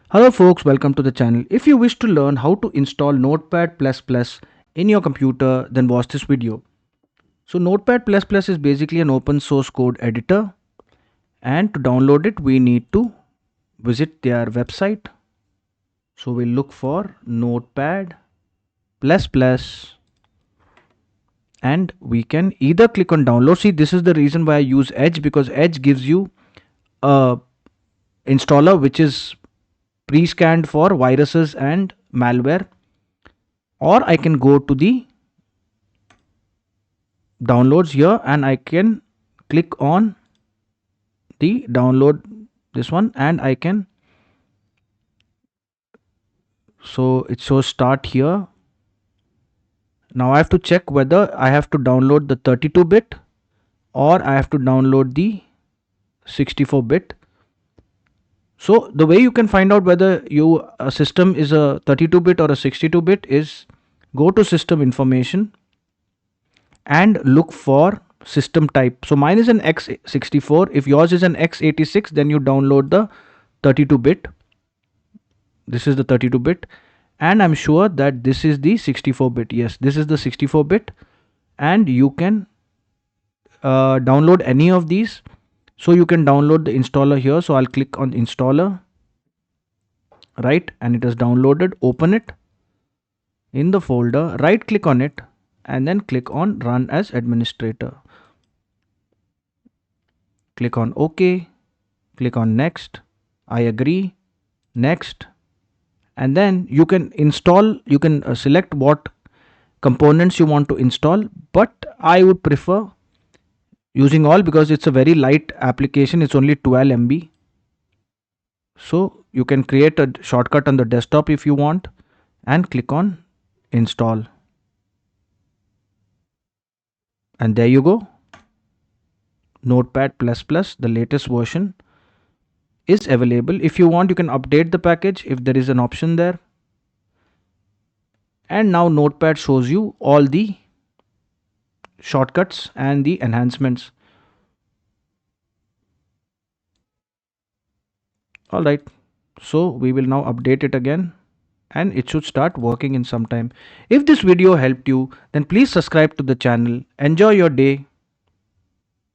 Hello folks, welcome to the channel. If you wish to learn how to install Notepad++ in your computer, then watch this video. So Notepad++ is basically an open source code editor, and to download it we need to visit their website. So we'll look for Notepad++ and we can either click on download. See, this is the reason why I use Edge, because Edge gives you a installer which is pre-scanned for viruses and malware, or I can go to the downloads here and I can click on the download this one, and I can, so it shows start here. Now I have to check whether I have to download the 32-bit or I have to download the 64-bit. So the way you can find out whether your system is a 32-bit or a 62-bit is go to system information and look for system type. So mine is an x64. If yours is an x86, then you download the 32-bit. This is the 32-bit, and I'm sure that this is the 64-bit. Yes, this is the 64-bit, and you can download any of these. So you can download the installer here. So I'll click on installer, right, and it is downloaded. Open it in the folder, right click on it, and then click on run as administrator. Click on OK, click on next, I agree, next, and then you can install, you can select what components you want to install, but I would prefer using all because it's a very light application. It's only 12 MB. So you can create a shortcut on the desktop if you want and click on install, and there you go. Notepad++, the latest version, is available. If you want, you can update the package if there is an option there. And now Notepad shows you all the shortcuts and the enhancements. Alright, so we will now update it again and it should start working in some time. If this video helped you, then please subscribe to the channel. Enjoy your day.